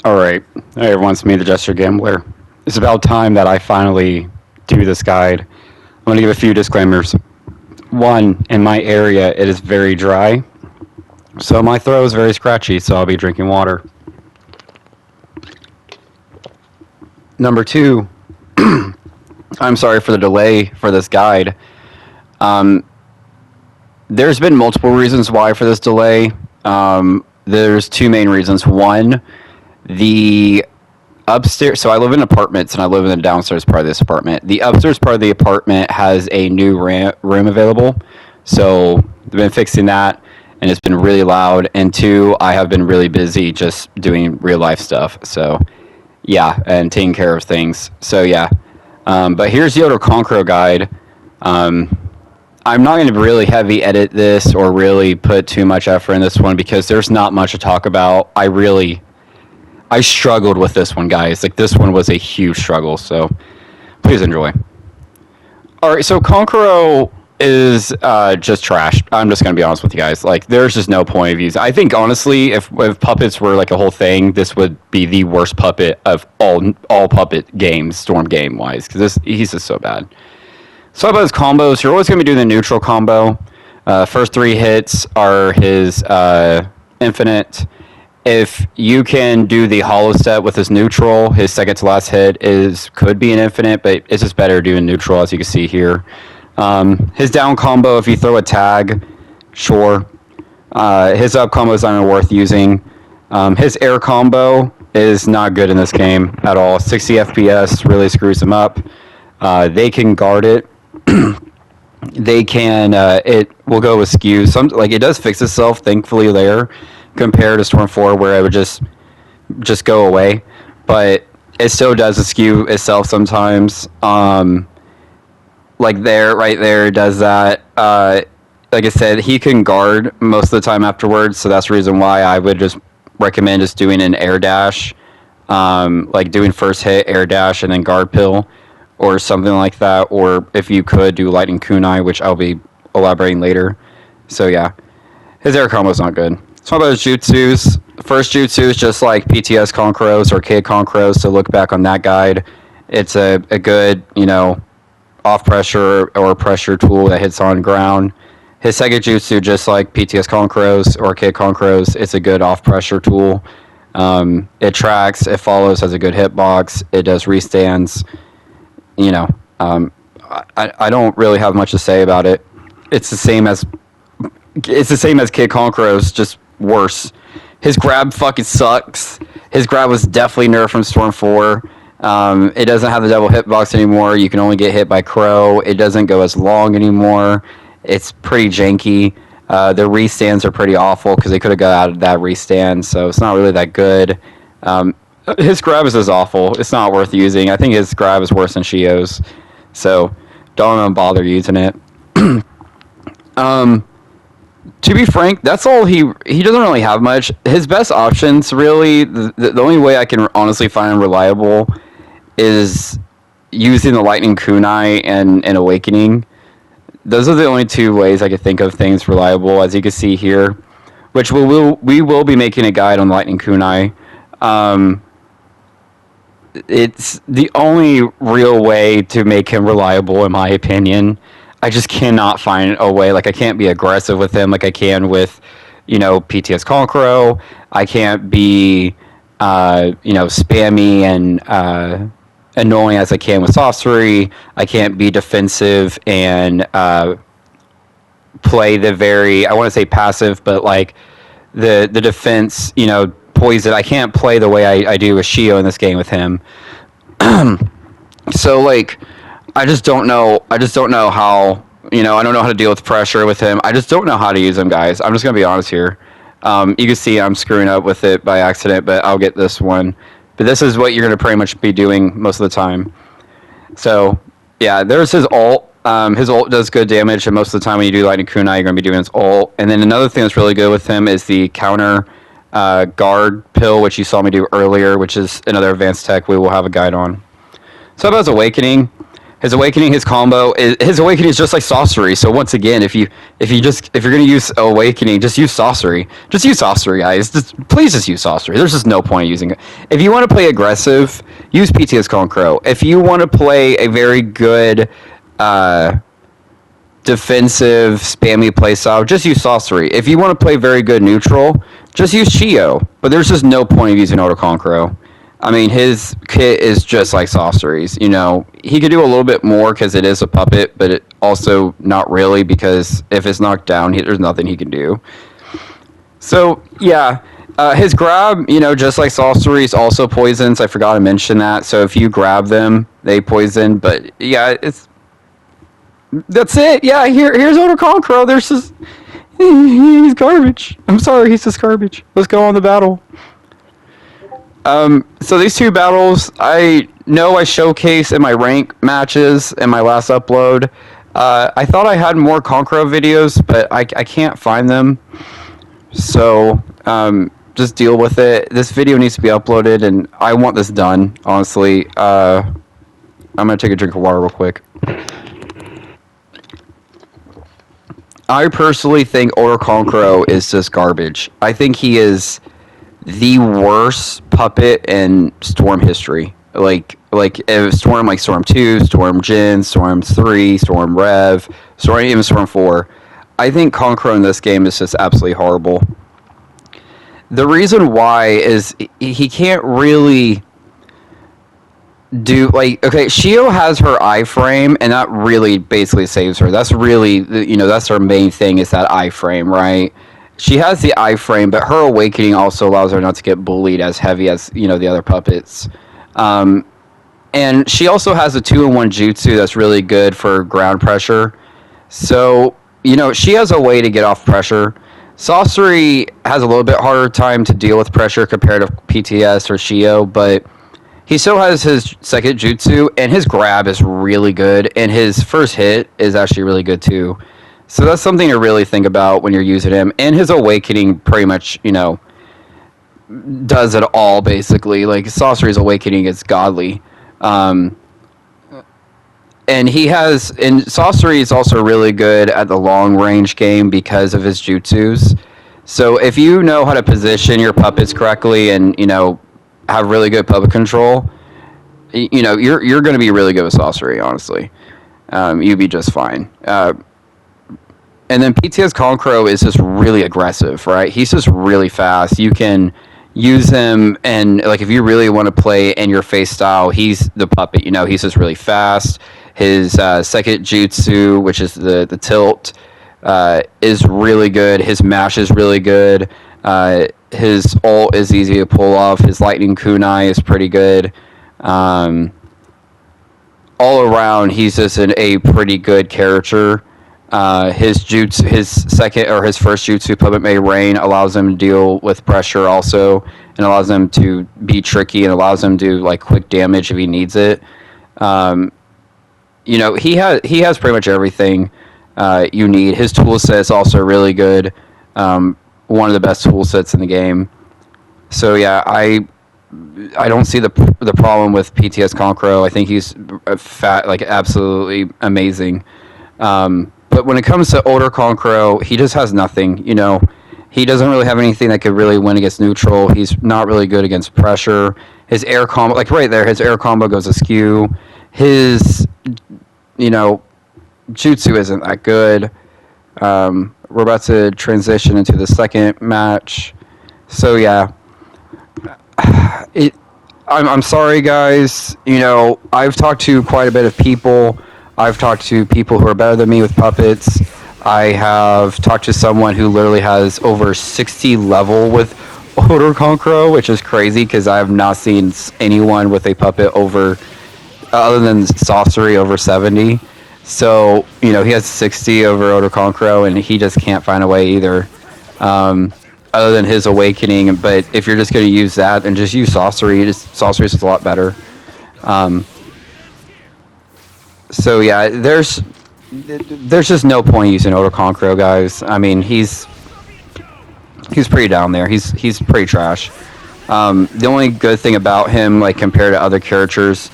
Alright, hey everyone, it's me, the Gesture Gambler. It's about time that I finally do this guide. I'm going to give a few disclaimers. One, in my area, it is very dry, so my throat is very scratchy, so I'll be drinking water. Number two, I'm sorry for the delay for this guide. There's been multiple reasons why for this delay. There's two main reasons. One, the upstairs, so I live in apartments and I live in the downstairs part of this apartment. The upstairs part of the apartment has a new room available, so they've been fixing that and it's been really loud. And two, I have been really busy just doing real life stuff, so yeah, and taking care of things. So yeah, but here's the other Kankuro guide. I'm not going to really heavy edit this or really put too much effort in this one because there's not much to talk about. I struggled with this one, guys. Like, this one was a huge struggle, so please enjoy. Alright, so Kankuro is just trash. I'm just going to be honest with you guys. Like, there's just no point of using. I think, honestly, if puppets were, like, a whole thing, this would be the worst puppet of all puppet games, Storm game-wise, because he's just so bad. So about his combos, you're always going to be doing the neutral combo. First three hits are his infinite. If you can do the hollow step with his neutral, his second to last hit could be an infinite, but it's just better doing neutral, as you can see here. His down combo, if you throw a tag, sure. His up combo is not even worth using. His air combo is not good in this game at all. 60 FPS really screws him up. They can guard it. They can. It will go with skew. It does fix itself, thankfully, there, compared to Storm 4, where it would just go away. But it still does skew itself sometimes. Right there, it does that. Like I said, he can guard most of the time afterwards, so that's the reason why I would just recommend just doing an air dash. Like doing first hit, air dash, and then guard pill, or something like that. Or if you could, do lightning kunai, which I'll be elaborating later. So yeah, his air combo is not good. So about his jutsus. First jutsu is just like PTS Kankuros or Kid Kankuros, so look back on that guide. It's a good, off pressure or pressure tool that hits on ground. His second jutsu, just like PTS Kankuros or Kid Kankuros, it's a good off pressure tool. It tracks, it follows, has a good hitbox, it does restands. I don't really have much to say about it. It's the same as Kid Kankuros, just worse. His grab fucking sucks. His grab was definitely nerfed from Storm 4. It doesn't have the double hitbox anymore. You can only get hit by Crow. It doesn't go as long anymore. It's pretty janky. The restands are pretty awful because they could have got out of that restand, so it's not really that good. His grab is just awful. It's not worth using. I think his grab is worse than Shio's, so don't even bother using it. To be frank, that's all he doesn't really have much. His best options, really, the only way I can honestly find him reliable is using the Lightning Kunai and Awakening. Those are the only two ways I could think of things reliable, as you can see here, which we will be making a guide on Lightning Kunai. It's the only real way to make him reliable, in my opinion. I just cannot find a way. Like, I can't be aggressive with him like I can with, PTS Kankuro. I can't be, spammy and annoying as I can with sorcery. I can't be defensive and play the very, I want to say passive, but like the defense, poison. I can't play the way I do with Shio in this game with him. So like, I just don't know how, I don't know how to deal with pressure with him. I just don't know how to use him, guys. I'm just going to be honest here. You can see I'm screwing up with it by accident, but I'll get this one. But this is what you're going to pretty much be doing most of the time. So, yeah, there's his ult. His ult does good damage, and most of the time when you do Lightning Kunai, you're going to be doing his ult. And then another thing that's really good with him is the counter guard pill, which you saw me do earlier, which is another advanced tech we will have a guide on. So about his Awakening, His awakening, his awakening is just like sorcery. So once again, if you're gonna use awakening, just use sorcery. Just use sorcery, guys. Please just use sorcery. There's just no point using it. If you want to play aggressive, use PTS Kankuro. If you want to play a very good defensive spammy playstyle, just use sorcery. If you want to play very good neutral, just use Shio. But there's just no point of using Kankuro. I mean, his kit is just like sorceries. You know, he could do a little bit more because it is a puppet, but it also not really, because if it's knocked down, there's nothing he can do. So yeah, his grab, you know, just like sorceries, also poisons. I forgot to mention that. So if you grab them, they poison. But yeah, that's it. Yeah, here's Kankuro. There's just he's garbage. I'm sorry, he's just garbage. Let's go on the battle. So these two battles, I know I showcased in my rank matches in my last upload. I thought I had more Kankuro videos, but I can't find them. So just deal with it. This video needs to be uploaded, and I want this done, honestly. I'm going to take a drink of water real quick. I personally think Kankuro is just garbage. I think he is the worst puppet in Storm history. Like Storm, like Storm 2, Storm Jin, Storm 3, Storm Rev, even Storm 4. I think Kankuro in this game is just absolutely horrible. The reason why is he can't really do, like, okay, Shio has her iframe, and that really basically saves her. That's really, you know, that's her main thing, is that iframe, right? She has the iframe, but her awakening also allows her not to get bullied as heavy as, you know, the other puppets. And she also has a 2-in-1 jutsu that's really good for ground pressure. So, you know, she has a way to get off pressure. Sorcery has a little bit harder time to deal with pressure compared to PTS or Shio, but he still has his second jutsu, and his grab is really good, and his first hit is actually really good too. So that's something to really think about when you're using him. And his awakening pretty much, you know, does it all, basically. Like, Sorcery's awakening is godly. And Sorcery is also really good at the long range game because of his jutsus. So if you know how to position your puppets correctly and, you know, have really good puppet control, you know, you're going to be really good with Sorcery, honestly. You'd be just fine. And then PTS Kankuro is just really aggressive, right? He's just really fast. You can use him, and like if you really want to play in your face style, he's the puppet. You know, he's just really fast. His second jutsu, which is the tilt, is really good. His mash is really good. His ult is easy to pull off. His lightning kunai is pretty good. All around, he's just a pretty good character. His second or his first jutsu, Puppet May Rain, allows him to deal with pressure also, and allows him to be tricky, and allows him to do like quick damage if he needs it. You know, he has pretty much everything you need. His tool set's also really good. One of the best tool sets in the game. So yeah, I don't see the problem with PTS Kankuro. I think he's absolutely amazing. But when it comes to older Kankuro, he just has nothing, you know. He doesn't really have anything that could really win against neutral. He's not really good against pressure. His air combo, like right there, his air combo goes askew. His, you know, jutsu isn't that good. We're about to transition into the second match. So yeah, I'm sorry, guys. You know, I've talked to quite a bit of people. I've talked to people who are better than me with puppets. I have talked to someone who literally has over 60 level with Kankuro, which is crazy because I have not seen anyone with a puppet over, other than Sorcery, over 70. So, you know, he has 60 over Kankuro, and he just can't find a way either, other than his awakening. But if you're just going to use that, then just use Sorcery. Sorcery is a lot better. So yeah, there's just no point using Kankuro, guys. I mean, he's pretty down there. He's pretty trash. The only good thing about him, like compared to other characters,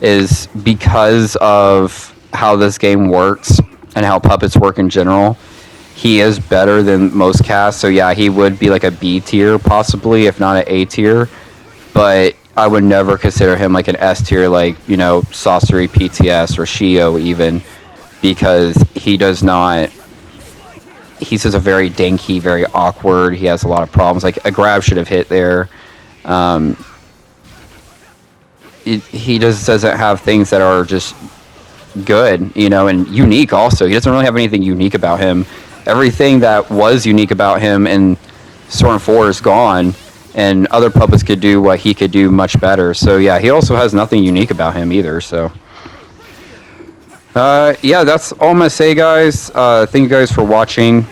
is because of how this game works and how puppets work in general. He is better than most casts, so yeah, he would be like a B tier possibly, if not an A tier. But I would never consider him like an S tier, like Saucery, PTS, or Shio even, because he does not. He's just a very dinky, very awkward. He has a lot of problems. Like a grab should have hit there. He just doesn't have things that are just good, and unique also. He doesn't really have anything unique about him. Everything that was unique about him in Storm 4 is gone, and other puppets could do what he could do much better. So yeah, he also has nothing unique about him either. So yeah, that's all I'm gonna say, guys. Thank you guys for watching.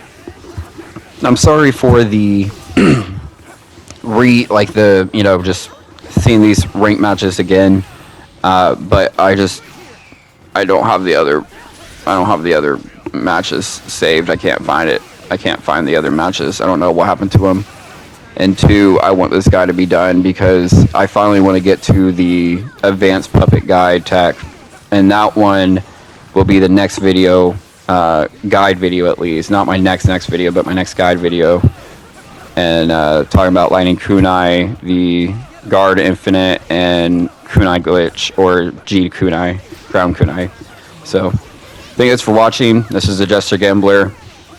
I'm sorry for the just seeing these ranked matches again. But I don't have the other matches saved. I can't find it. I can't find the other matches. I don't know what happened to them. And two, I want this guy to be done because I finally want to get to the advanced puppet guide tech, and that one will be the next video, guide video at least. Not my next video, but my next guide video. And talking about Lightning Kunai, the Guard Infinite, and Kunai Glitch, or G Kunai, Ground Kunai. So, thank you guys for watching. This is the Jester Gambler.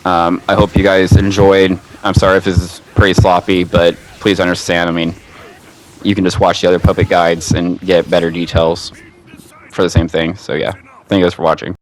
I hope you guys enjoyed. I'm sorry if this is pretty sloppy, but please understand. I mean, you can just watch the other puppet guides and get better details for the same thing. So yeah, thank you guys for watching.